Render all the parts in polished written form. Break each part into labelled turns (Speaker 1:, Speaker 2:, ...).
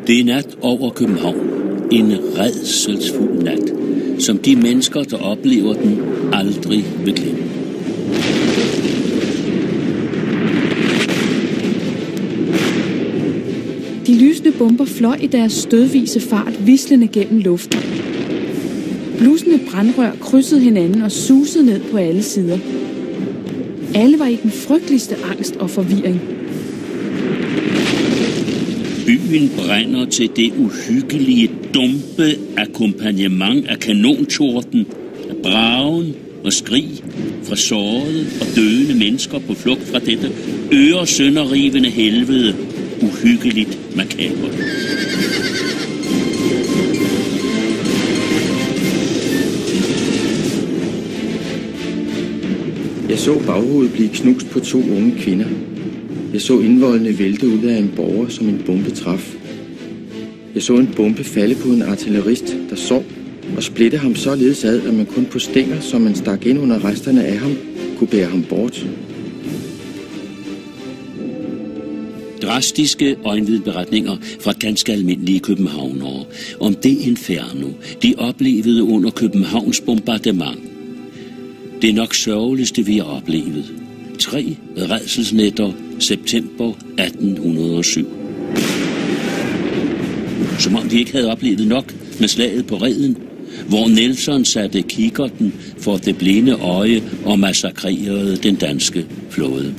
Speaker 1: Det er nat over København. En rædselsfuld nat, som de mennesker, der oplever den, aldrig vil glemme.
Speaker 2: De lysende bomber fløj i deres stødvise fart vislende gennem luften. Blusende brandrør krydsede hinanden og susede ned på alle sider. Alle var i den frygteligste angst og forvirring.
Speaker 1: Byen brænder til det uhyggelige, dumpe akkompagnement af kanontorden, af bragen og skrig fra sårede og døende mennesker på flugt fra dette øresønderrivende helvede, uhyggeligt makabert.
Speaker 3: Jeg så baghovedet blive knust på 2 unge kvinder. Jeg så indvoldene vælte ud af en borger, som en bombe traf. Jeg så en bombe falde på en artillerist, der sov, og splitte ham således ad, at man kun på stænger, som man stak ind under resterne af ham, kunne bære ham bort.
Speaker 1: Drastiske øjenvidneberetninger fra ganske almindelige københavnere om det inferno, de oplevede under Københavns bombardement. Det er nok sørgeligste, vi har oplevet. 3 rædselsnætter, september 1807. Som om de ikke havde oplevet nok med slaget på Reden, hvor Nelson satte kikkerten for det blinde øje og massakrerede den danske flåde.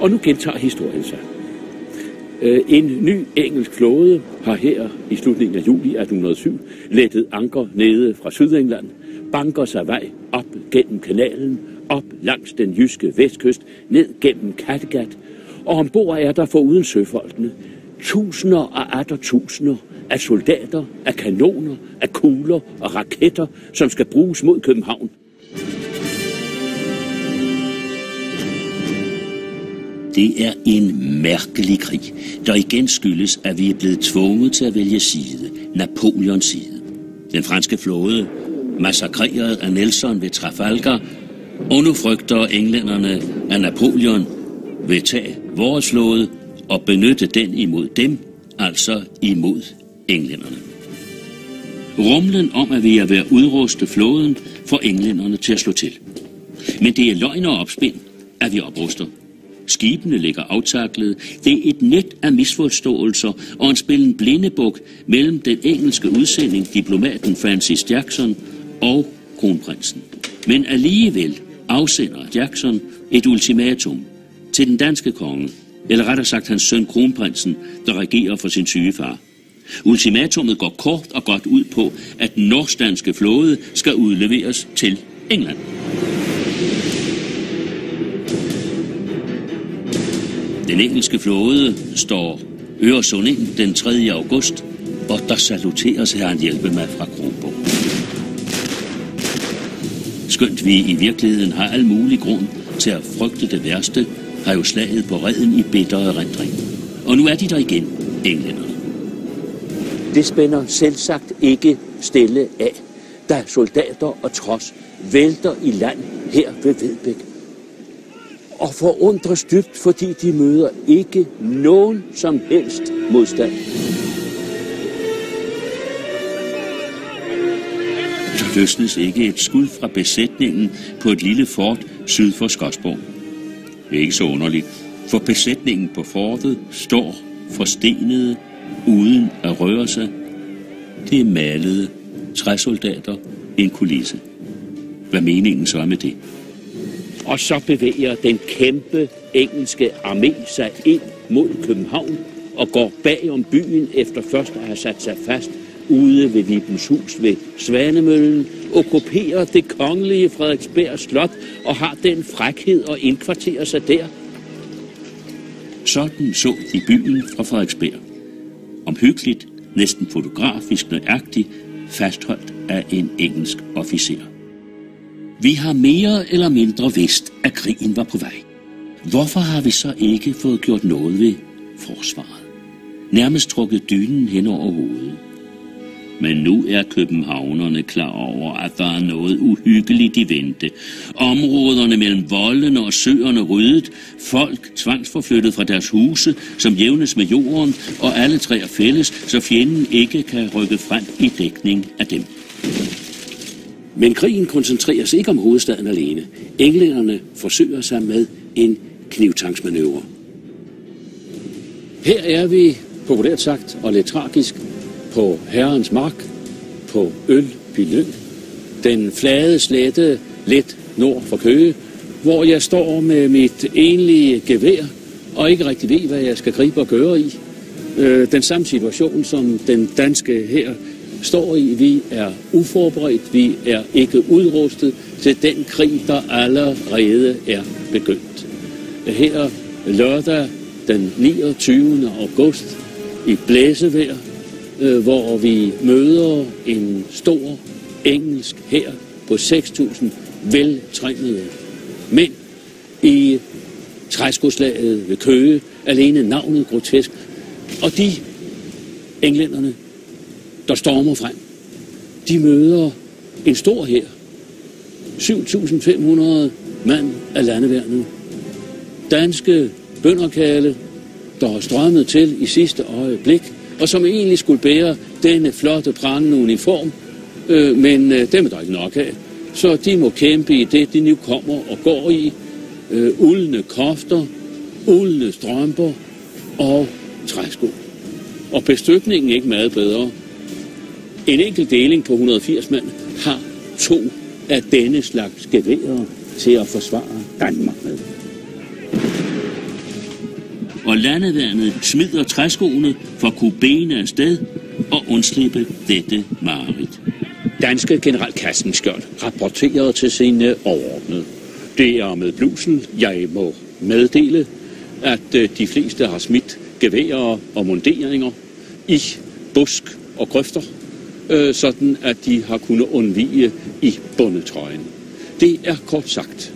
Speaker 4: Og nu gentager historien sig. En ny engelsk flåde har her i slutningen af juli 1807 lettet anker nede fra Sydengland, banker sig vej op gennem kanalen, op langs den jyske vestkyst, ned gennem Kattegat, og ombord er der foruden søfolkene tusinder og atter tusinder af soldater, af kanoner, af kugler og raketter, som skal bruges mod København.
Speaker 1: Det er en mærkelig krig, der igen skyldes, at vi er blevet tvunget til at vælge side, Napoleons side. Den franske flåde, massakreret af Nelson ved Trafalgar, og nu frygter englænderne, at Napoleon vil tage vores flåde og benytte den imod dem, altså imod englænderne. Rumlen om, at vi er ved at udruste flåden, får englænderne til at slå til. Men det er løgn og opspind, at vi opruster. Skibene ligger aftaklet. Det er et net af misforståelser og en spillen blindebuk mellem den engelske udsending, diplomaten Francis Jackson og kronprinsen. Men alligevel afsender Jackson et ultimatum til den danske konge, eller rettere sagt hans søn kronprinsen, der regerer for sin syge far. Ultimatummet går kort og godt ud på, at den norsk-danske flåde skal udleveres til England. Den engelske flåde står Øresund ind den 3. august, og der saluteres herren Hjælpemand fra Kronborg. Skønt vi i virkeligheden har al mulig grund til at frygte det værste, har jo slaget på Reden i bitter erindring. Og nu er de der igen, englænderne.
Speaker 4: Det spænder selvsagt ikke stille af, da soldater og trods vælter i land her ved Vedbæk. Og forundres dybt, fordi de møder ikke nogen som helst modstand.
Speaker 1: Der løsnes ikke et skud fra besætningen på et lille fort syd for Skodsborg. Det er ikke så underligt, for besætningen på fortet står forstenede, uden at røre sig. Det er malede træsoldater, en kulisse. Hvad meningen så er med det?
Speaker 4: Og så bevæger den kæmpe engelske armé sig ind mod København og går bag om byen efter først at have sat sig fast ude ved Vibenshus ved Svanemøllen, okkuperer det kongelige Frederiksberg Slot og har den frækhed at indkvartere sig der.
Speaker 1: Sådan så de byen fra Frederiksberg. Omhyggeligt, næsten fotografisk nøjagtigt, fastholdt af en engelsk officer. Vi har mere eller mindre vidst, at krigen var på vej. Hvorfor har vi så ikke fået gjort noget ved forsvaret? Nærmest trukket dynen hen over hovedet. Men nu er københavnerne klar over, at der er noget uhyggeligt i vente. Områderne mellem voldene og søerne ryddet, folk tvangsforflyttet fra deres huse, som jævnes med jorden, og alle træer fælles, så fjenden ikke kan rykke frem i dækning af dem.
Speaker 4: Men krigen koncentrerer sig ikke om hovedstaden alene. Englænderne forsøger sig med en knivtangsmanøvre. Her er vi, populært sagt og lidt tragisk, på Herrens Mark, på Ølby, den flade slette lidt nord for Køge, hvor jeg står med mit enlige gevær og ikke rigtig ved, hvad jeg skal gribe og gøre i. Den samme situation, som den danske her står i. Vi er uforberedt, vi er ikke udrustet til den krig, der allerede er begyndt. Her lørdag den 29. august i blæsevejr, hvor vi møder en stor engelsk hær på 6.000 veltrænede mænd i træskoslaget ved Køge, alene navnet grotesk. Og de englænderne, der stormer frem, de møder en stor hær. 7.500 mand af landeværnet. Danske bønderkale, der har strømmet til i sidste øjeblik, og som egentlig skulle bære denne flotte, prangende uniform, men dem er der ikke nok af. Så de må kæmpe i det, de nu kommer og går i. Uldne kofter, uldne strømper og træsko. Og bestykningen ikke meget bedre. En enkelt deling på 180 mand har 2 af denne slags geværer til at forsvare Danmark med.
Speaker 1: Og landeværnet smider træskoene for at kunne bene afsted og undslippe dette mareridt.
Speaker 4: Danske general Kassenskjold rapporterede til sine overordnede. Det er med blusen, jeg må meddele, at de fleste har smidt geværer og munderinger i busk og grøfter, sådan at de har kunnet undvige i bundetrøjen. Det er kort sagt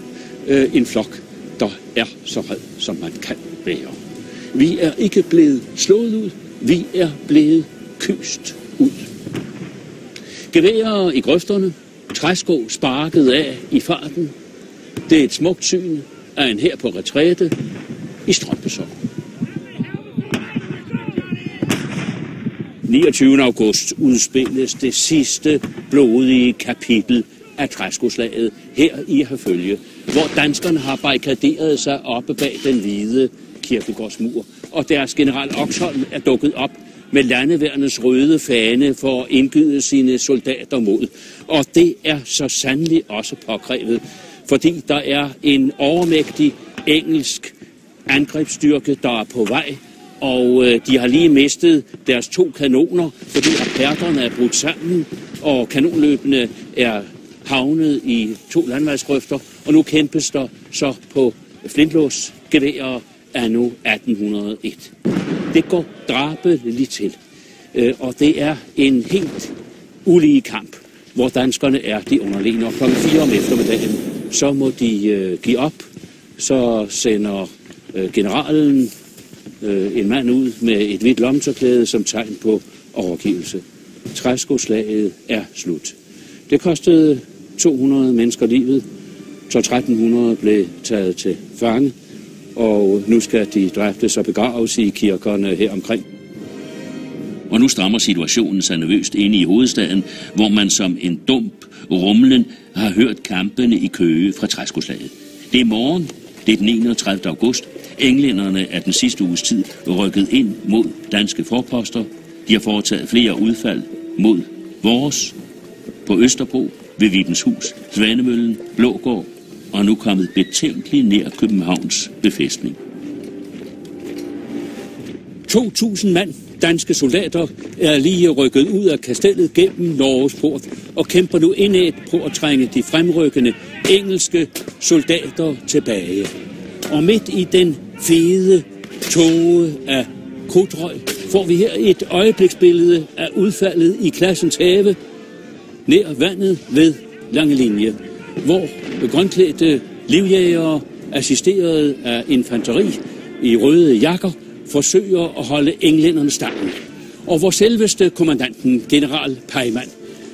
Speaker 4: en flok, der er så red, som man kan være. Vi er ikke blevet slået ud, vi er blevet kyst ud. Geværer i grøfterne, træsko sparket af i farten. Det er et smukt syn af en hær på retræte i strømpesokker. 29. august udspilles det sidste blodige kapitel af træskoslaget her i Herfølge, hvor danskerne har barrikaderet sig oppe bag den hvide kirkegårdsmur, og deres general Oxholm er dukket op med landeværnets røde fane for at indgyde sine soldater mod. Og det er så sandelig også påkrævet, fordi der er en overmægtig engelsk angrebsstyrke, der er på vej, og de har lige mistet deres 2 kanoner, fordi apperterne er brudt sammen, og kanonløbene er havnet i 2 landvejsgrøfter, og nu kæmpes der så på flintlåsgeværer anno 1801. Det går drabeligt til, og det er en helt ulige kamp, hvor danskerne er de underlegne. Og kl. 4 om eftermiddagen, så må de give op. Så sender generalen en mand ud med et hvidt lommetørklæde som tegn på overgivelse. Træskoslaget er slut. Det kostede 200 mennesker livet, så 1300 blev taget til fange, og nu skal de dræbtes og begraves i kirkerne her omkring.
Speaker 1: Og nu strammer situationen sig nervøst inde i hovedstaden, hvor man som en dump rumlen har hørt kampene i Køge fra træskoslaget. Det er morgen, det er den 31. august. Englænderne er den sidste uges tid rykket ind mod danske forposter. De har foretaget flere udfald mod vores på Østerbro, ved Vibenshus, Svanemøllen, Blågård, og nu kommet betænkeligt nær Københavns befæstning.
Speaker 4: 2.000 mand, danske soldater, er lige rykket ud af kastellet gennem Norges port og kæmper nu indad på at trænge de fremrykkende engelske soldater tilbage. Og midt i den fede tåge af krudtrøg, får vi her et øjebliksbillede af udfaldet i Classens Have, nær vandet ved Langelinje, hvor grønklædte livjægere, assisteret af infanteri i røde jakker, forsøger at holde englænderne stangen. Og hvor selveste kommandanten, general Peymann,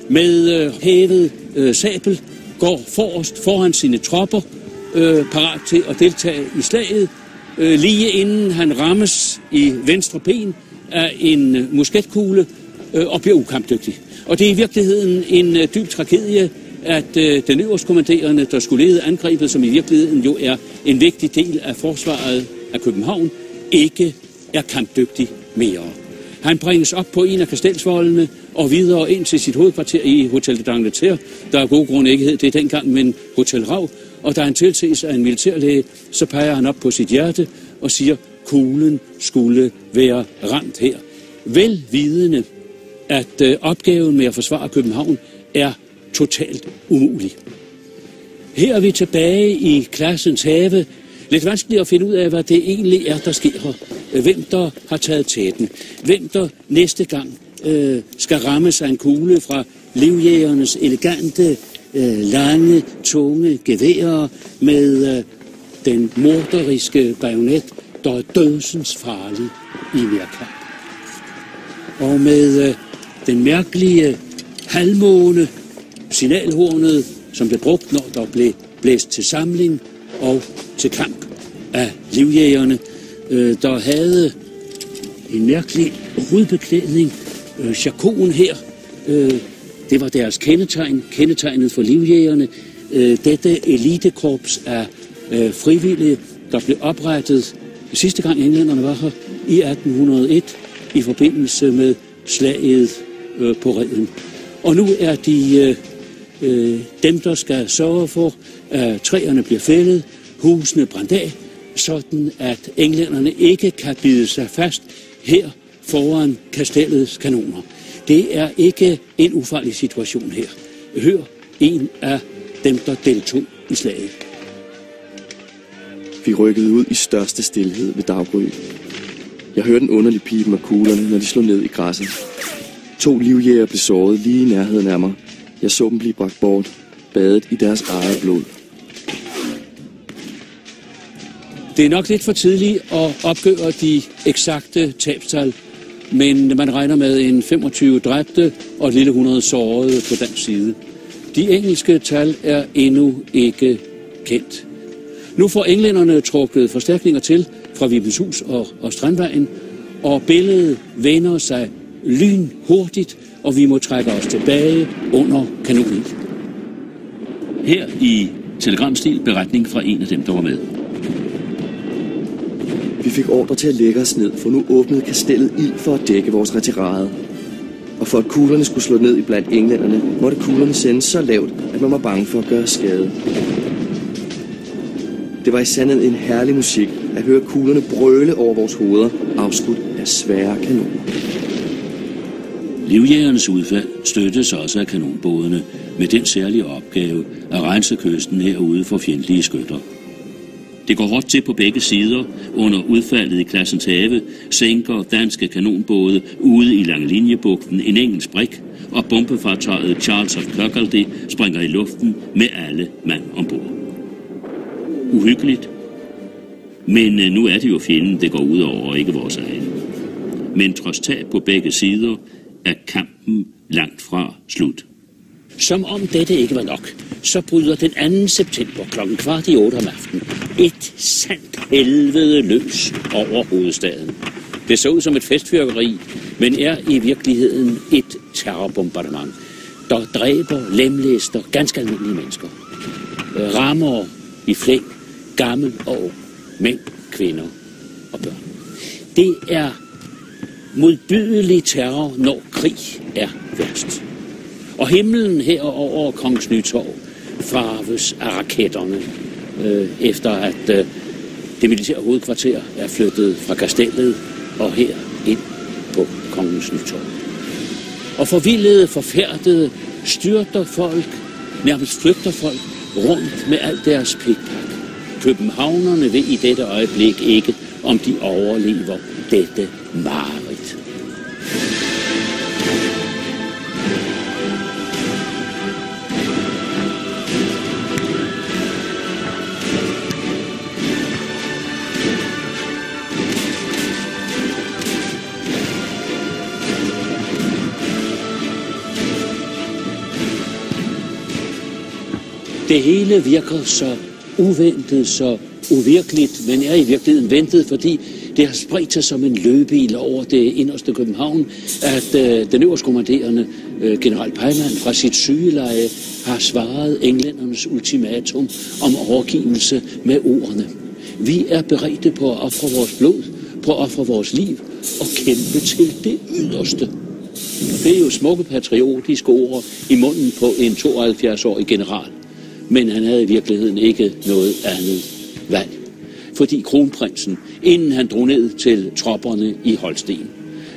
Speaker 4: med hævet sabel, går forrest foran sine tropper, parat til at deltage i slaget, lige inden han rammes i venstre ben af en musketkugle og bliver ukampdygtig. Og det er i virkeligheden en dyb tragedie, at den øverstkommanderende, der skulle lede angrebet, som i virkeligheden jo er en vigtig del af forsvaret af København, ikke er kampdygtig mere. Han bringes op på en af kastelsvoldene og videre ind til sit hovedkvarter i Hotel d'Angleterre. Der er god grund ikke hed det dengang, men Hotel Rav. Og da han tilses af en militærlæge, så peger han op på sit hjerte og siger, kuglen skulle være ramt her. Velvidende, at opgaven med at forsvare København er totalt umulig. Her er vi tilbage i Classens Have. Lidt vanskeligt at finde ud af, hvad det egentlig er, der sker. Hvem der har taget tæten. Hvem der næste gang skal ramme sig en kugle fra livjægernes elegante, lange, tunge geværer med den morderiske bajonet, der er dødsens farlig i nærkamp. Og med den mærkelige halvmåne, signalhornet, som blev brugt, når der blev blæst til samling og til kamp af livjægerne, der havde en mærkelig hovedbeklædning. Chakoen her, det var deres kendetegn, kendetegnet for livjægerne. Dette elitekorps af frivillige, der blev oprettet sidste gang englænderne var her i 1801 i forbindelse med slaget på Reden. Og nu er de dem, der skal sørge for, at træerne bliver fældet, husene brændt af, sådan at englænderne ikke kan bide sig fast her foran kastellets kanoner. Det er ikke en ufarlig situation her. Hør en af dem, der deltog i slaget.
Speaker 5: Vi rykkede ud i største stilhed ved daggry. Jeg hørte en underlig pipen af kuglerne, når de slog ned i græsset. 2 livjæger blev såret lige i nærheden af mig. Jeg så dem blive bragt bort, badet i deres eget blod.
Speaker 4: Det er nok lidt for tidligt at opgøre de eksakte tabstal, men man regner med en 25 dræbte og et lille 100 sårede på dansk side. De engelske tal er endnu ikke kendt. Nu får englænderne trukket forstærkninger til fra Vibenshus og Strandvejen, og billedet vender sig lynhurtigt, og vi må trække os tilbage under kanonen.
Speaker 1: Her i telegramstil beretning fra en af dem, der var med.
Speaker 5: Vi fik ordre til at lægge os ned, for nu åbnede kastellet ild for at dække vores retirade. Og for at kuglerne skulle slå ned i blandt englænderne, måtte kuglerne sendes så lavt, at man var bange for at gøre skade. Det var i sandhed en herlig musik at høre kuglerne brøle over vores hoveder, afskudt af svære kanoner.
Speaker 1: Livjægernes udfald støttes også af kanonbådene med den særlige opgave at rense kysten herude for fjendtlige skytter. Det går hårdt til på begge sider. Under udfaldet i Classens Have sænker danske kanonbåde ude i Langelinjebugten en engelsk brik, og bombefartøjet Charles of Kirkcaldy springer i luften med alle mand ombord. Uhyggeligt. Men nu er det jo fjenden, det går ud over, og ikke vores egen. Men trods tab på begge sider er kampen langt fra slut.
Speaker 4: Som om dette ikke var nok, så bryder den 2. september kl. 7:15 om aftenen et sandt helvede løs over hovedstaden. Det så ud som et festfyrkeri, men er i virkeligheden et terrorbombardement, der dræber, lemlæster ganske almindelige mennesker. Rammer i flæng, gammel og ung, mænd, kvinder og børn. Det er modbydelig terror, når krig er værst. Og himlen her over Kongens Nytorv farves af raketterne, efter at det militære hovedkvarter er flyttet fra kastellet og her ind på Kongens Nytorv. Og forvildede, forfærdede, styrter folk, nærmest flygter folk rundt med alt deres pikpak. københavnerne ved i dette øjeblik ikke, om de overlever dette mareridt. Det hele virker så uventet, så uvirkeligt, men er i virkeligheden ventet, fordi det har spredt sig som en løbebil over det inderste København, at den øverstkommanderende general Peymann fra sit sygeleje har svaret englændernes ultimatum om overgivelse med ordene: vi er beredte på at ofre vores blod, på at ofre vores liv og kæmpe til det yderste. Og det er jo smukke patriotiske ord i munden på en 72-årig general. Men han havde i virkeligheden ikke noget andet valg. Fordi kronprinsen, inden han drog ned til tropperne i Holsten,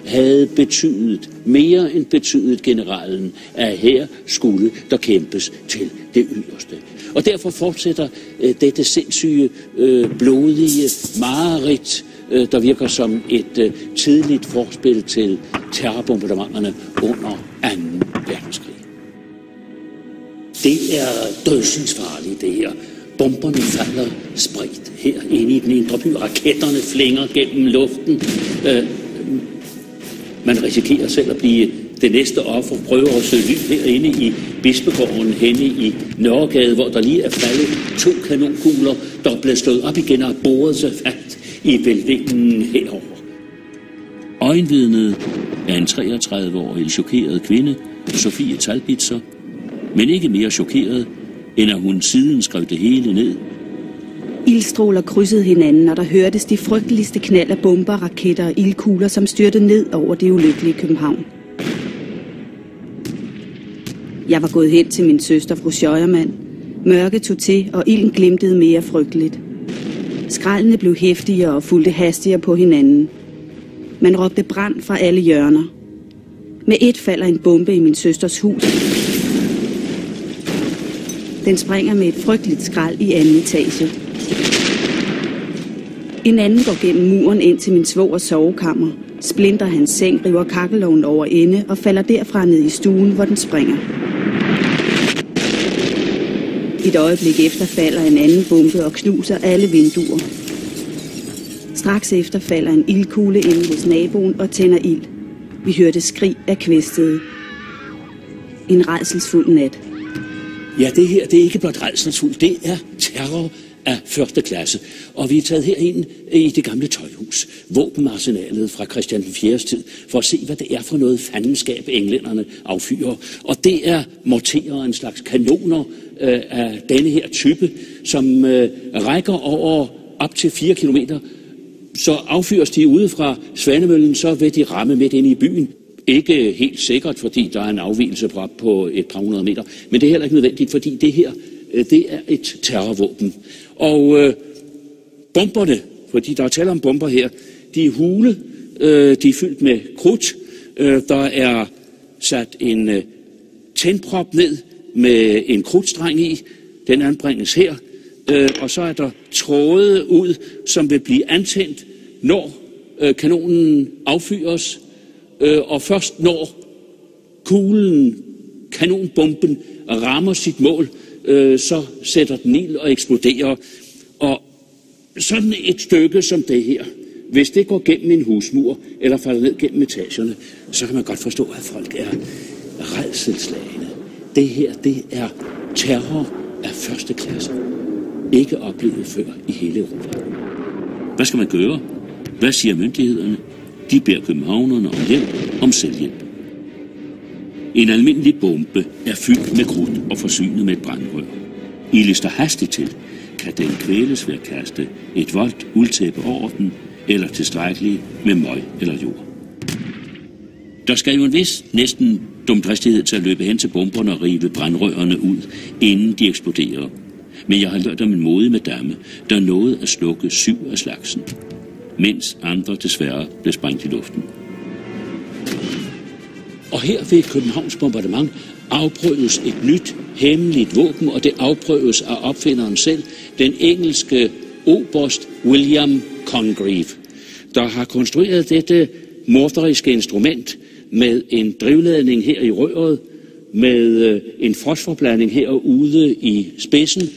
Speaker 4: havde betydet, mere end betydet generalen, at her skulle der kæmpes til det yderste. Og derfor fortsætter dette sindssyge, blodige mareridt, der virker som et tidligt forspil til terrorbombardementerne under 2. verdenskrig. Det er dødsensfarligt, det her. Bomberne falder spredt her inde i den indre by. Raketterne flænger gennem luften. Man risikerer selv at blive det næste offer. Prøver at søge ly herinde i Bispegården, henne i Nørregade, hvor der lige er faldet 2 kanonkugler, der er blevet slået op igen og boret sig fast i hvælvingen herover.
Speaker 1: Øjenvidnet er en 33-årig chokeret kvinde, Sofie Talbitzer, men ikke mere chokeret, end at hun siden skrev det hele ned.
Speaker 6: Ildstråler krydsede hinanden, og der hørtes de frygteligste knald af bomber, raketter og ildkugler, som styrtede ned over det ulykkelige København. Jeg var gået hen til min søster, fru Scheuermann. Mørket tog til, og ilden glimtede mere frygteligt. Skraldene blev heftigere og fulgte hastigere på hinanden. Man råbte brand fra alle hjørner. Med et falder en bombe i min søsters hus. Den springer med et frygteligt skrald i 2. etage. En anden går gennem muren ind til min svogers sovekammer, splinter hans seng, river kakkelovnen over ende og falder derfra ned i stuen, hvor den springer. Et øjeblik efter falder en anden bombe og knuser alle vinduer. Straks efter falder en ildkugle inde hos naboen og tænder ild. Vi hørte skrig af kvæstede. En rædselsfuld nat.
Speaker 4: Ja, det her, det er ikke blot rædselsfuldt, det er terror af første klasse. Og vi er taget herind i det gamle tøjhus, våbenarsenalet fra Christian IV's tid, for at se, hvad det er for noget fandenskab, englænderne affyrer. Og det er morterer, en slags kanoner af denne her type, som rækker over op til 4 kilometer. Så affyres de ude fra Svanemøllen, så vil de ramme midt ind i byen. Ikke helt sikkert, fordi der er en afvigelse på et par 100 meter, men det er heller ikke nødvendigt, fordi det her, det er et terrorvåben. Og bomberne, fordi der er tale om bomber her, de er hule, de er fyldt med krudt, der er sat en tændprop ned med en krudtstreng i, den anbringes her, og så er der tråde ud, som vil blive antændt, når kanonen affyres, og først når kuglen, kanonbomben, rammer sit mål, så sætter den ild og eksploderer. Og sådan et stykke som det her, hvis det går gennem en husmur, eller falder ned gennem etagerne, så kan man godt forstå, at folk er rædselsslagne. Det her, det er terror af første klasse. Ikke oplevet før i hele Europa.
Speaker 1: Hvad skal man gøre? Hvad siger myndighederne? De beder københavnerne om hjælp, om selvhjælp. En almindelig bombe er fyldt med krudt og forsynet med et brandrør. Ildes der hastigt til, kan den kvæles ved at kaste et voldt uldtæppe over den, eller tilstrækkeligt med møg eller jord. Der skal jo en vis, næsten dumdristighed til at løbe hen til bomberne og rive brandrørene ud, inden de eksploderer. Men jeg har lært om en modig madame, der nåede at slukke 7 af slagsen, mens andre desværre blev sprængt i luften.
Speaker 4: Og her ved Københavns bombardement
Speaker 1: afprøves et nyt hemmeligt våben, og det afprøves af opfinderen selv, den engelske oberst William Congreve, der har konstrueret dette morderiske instrument med en drivladning her i røret, med en fosforblanding herude i spidsen,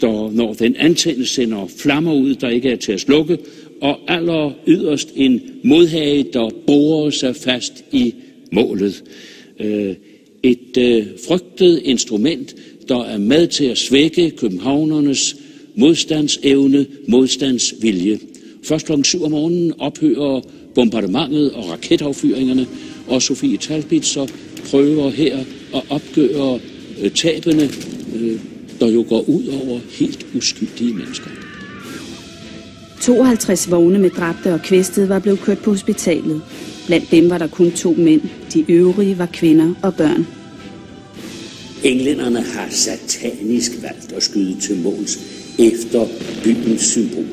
Speaker 1: der når den antændes sender flammer ud, der ikke er til at slukke, og aller yderst en modhage, der borer sig fast i målet. Et frygtet instrument, der er med til at svække københavnernes modstandsevne, modstandsvilje. Først kl. 7 om morgenen ophører bombardementet og raketaffyringerne, og Sofie Talbitzer prøver her at opgøre tabene, der jo går ud over helt uskyldige mennesker.
Speaker 6: 52 vogne med dræbte og kvæstede var blevet kørt på hospitalet. Blandt dem var der kun 2 mænd. De øvrige var kvinder og børn.
Speaker 1: Englænderne har satanisk valgt at skyde til måls efter byens symbol.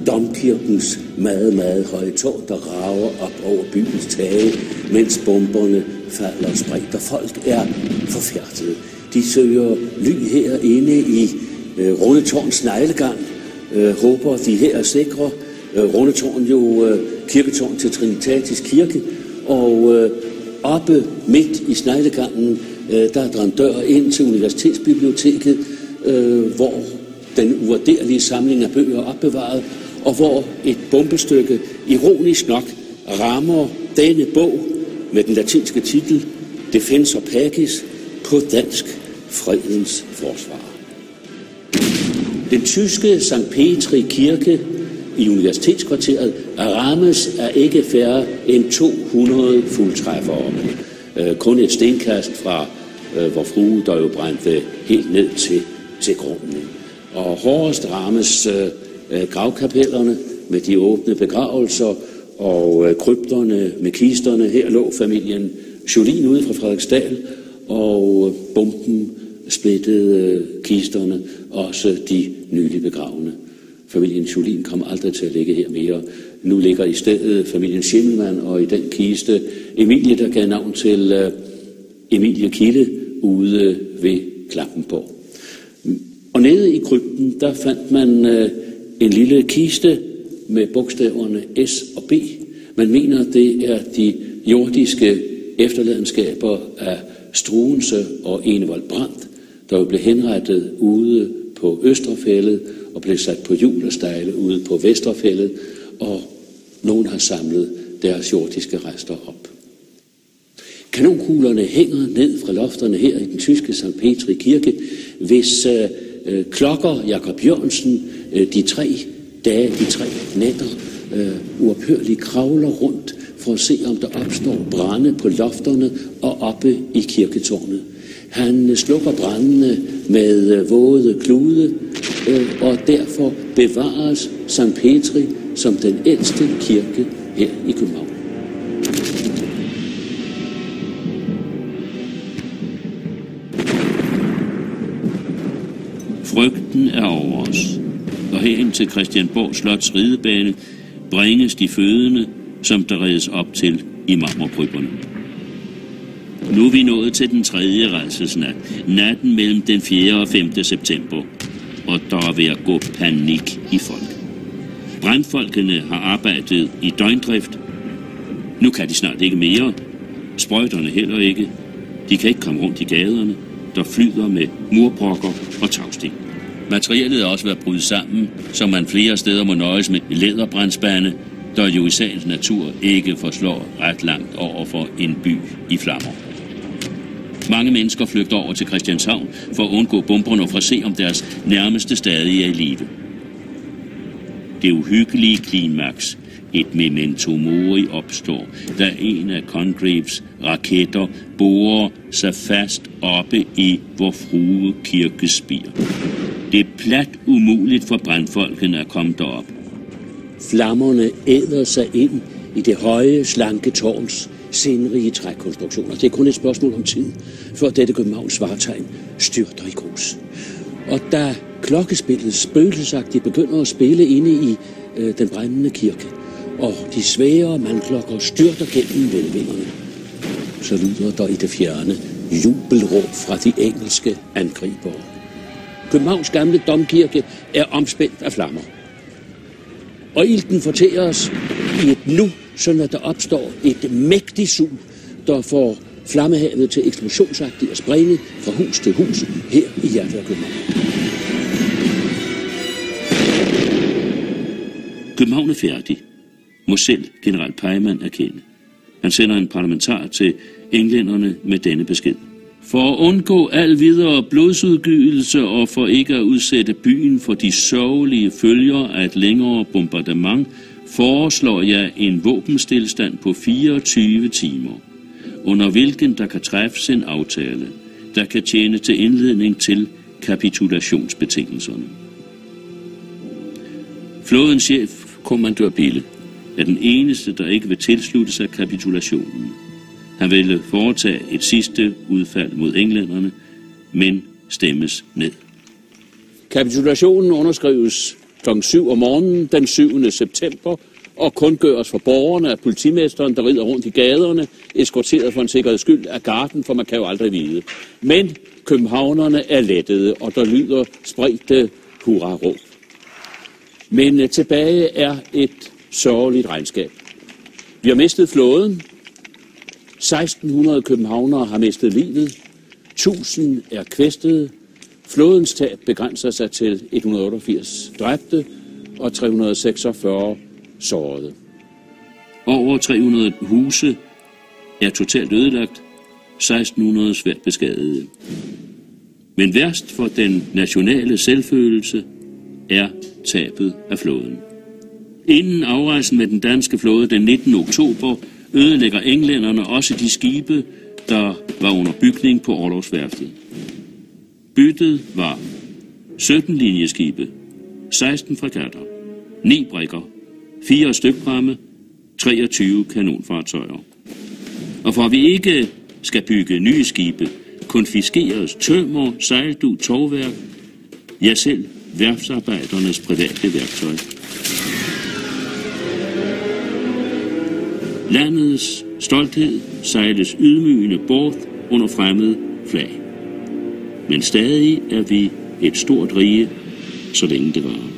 Speaker 1: Domkirkens meget, meget høje tårn, der rager op over byens tage, mens bomberne falder spredt, og folk er forfærdede. De søger ly herinde i Rundetårns sneglegang, håber de her er sikre. Rundetårn jo kirketårn til Trinitatis kirke, og oppe midt i sneglegangen, der er der en dør ind til Universitetsbiblioteket, hvor den uvurderlige samling af bøger er opbevaret, og hvor et bombestykke ironisk nok rammer denne bog med den latinske titel Defensa Pacis på dansk Fredens Forsvar. Den tyske St. Petri kirke i Universitetskvarteret rammes af ikke færre end 200 fuldtræffere. Kun et stenkast fra vor frue, der jo brændte helt ned til grunden. Og hårdest rammes gravkapellerne med de åbne begravelser og krypterne med kisterne. Her lå familien Jolin ude fra Frederiksdal, og bomben splittede kisterne, også de nylig begravne. Familien Jolin kom aldrig til at ligge her mere. Nu ligger i stedet familien Schimmelmann, og i den kiste Emilie, der gav navn til Emilie Kilde ude ved Klampenborg. Og nede i krypten, der fandt man en lille kiste med bogstaverne S og B. Man mener, det er de jordiske efterladenskaber af Struensee og Enevold Brandt, der jo blev henrettet ude på Østerfællet og blev sat på hjul og stejle ude på Vesterfællet, og nogen har samlet deres jordiske rester op. Kanonkuglerne hænger ned fra lofterne her i den tyske St. Petri kirke, hvis klokker Jakob Jørgensen de 3 dage, de 3 nætter uophørligt kravler rundt for at se, om der opstår brande på lofterne og oppe i kirketårnet. Han slukker brændene med våde klude, og derfor bevares St. Petri som den ældste kirke her i København. Frygten er over os, og herhen til Christiansborg Slots ridebane bringes de fødende, som der redes op til i marmorkrybberne. Nu er vi nået til den 3. rædselsnat, natten mellem den 4. og 5. september, og der er ved at gå panik i folk. Brandfolkene har arbejdet i døgndrift. Nu kan de snart ikke mere. Sprøjterne heller ikke. De kan ikke komme rundt i gaderne, der flyder med murbrokker og tagsten. Materialet er også ved at bryde sammen, så man flere steder må nøjes med læderbrandspande, der jo i sagens natur ikke forslår ret langt over for en by i flammer. Mange mennesker flygter over til Christianshavn for at undgå bomberne og for at se, om deres nærmeste stadig er i live. Det uhyggelige klimaks, et memento mori, opstår, da en af Congreves raketter borer sig fast oppe i Vor Frue kirkespir. Det er plat umuligt for brandfolkene at komme derop. Flammerne æder sig ind i det høje, slanke tårns sindrige trækonstruktioner. Det er kun et spørgsmål om tid, før dette Københavns vartegn styrter i grus. Og da klokkespillet spøgelsesagtigt begynder at spille inde i den brændende kirke, og de svære mandklokker styrter gennem hvælvingerne, så lyder der i det fjerne
Speaker 4: jubelråb fra de engelske angribere. Københavns gamle domkirke er omspændt af flammer. Og ilten fortærer os i et nu, så når der opstår et mægtigt sug, der får flammehavet til eksplosionsagtigt at sprænge fra hus til hus her i hjertet af København.
Speaker 1: København er færdig, må selv general Peymann erkende. Han sender en parlamentar til englænderne med denne besked. For at undgå al videre blodsudgydelse og for ikke at udsætte byen for de sørgelige følger af et længere bombardement, foreslår jeg en våbenstilstand på 24 timer, under hvilken der kan træffes en aftale, der kan tjene til indledning til kapitulationsbetingelserne. Flådens chef, kommandør Bille, er den eneste, der ikke vil tilslutte sig kapitulationen. Han ville foretage et sidste udfald mod englænderne, men stemmes ned.
Speaker 4: Kapitulationen underskrives kl. 7 om morgenen den 7. september og kundgøres for borgerne af politimesteren, der rider rundt i gaderne, eskorteret for en sikkerheds skyld af garden, for man kan jo aldrig vide. Men københavnerne er lettede, og der lyder spredte hurra-råb. Men tilbage er et sørgeligt regnskab. Vi har mistet flåden. 1600 københavnere har mistet livet. 1000 er kvæstede. Flådens tab begrænser sig til 188 dræbte og 346 sårede.
Speaker 1: Over 300 huse er totalt ødelagt, 1600 svært beskadigede. Men værst for den nationale selvfølelse er tabet af flåden. Inden afrejsen med den danske flåde den 19. oktober ødelægger englænderne også de skibe, der var under bygning på orlogsværftet. Byttet var 17 linjeskibe, 16 fregatter, 9 brigger, 4 stykpramme, 23 kanonfartøjer. Og for at vi ikke skal bygge nye skibe, konfiskeres tømmer, sejldug, tovværk, ja selv værftsarbejdernes private værktøj. Landets stolthed sejles ydmygende bort under fremmede flag. Men stadig er vi et stort rige, så længe det varer.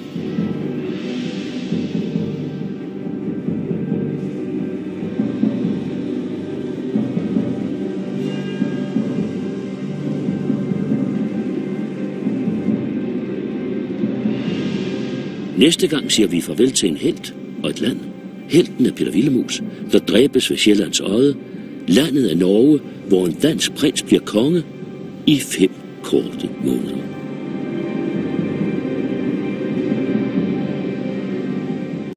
Speaker 1: Næste gang siger vi farvel til en helt og et land. Helten er Peter Willemoes, der dræbes ved Sjællands Odde. Landet er Norge, hvor en dansk prins bliver konge i 5 korte måneder.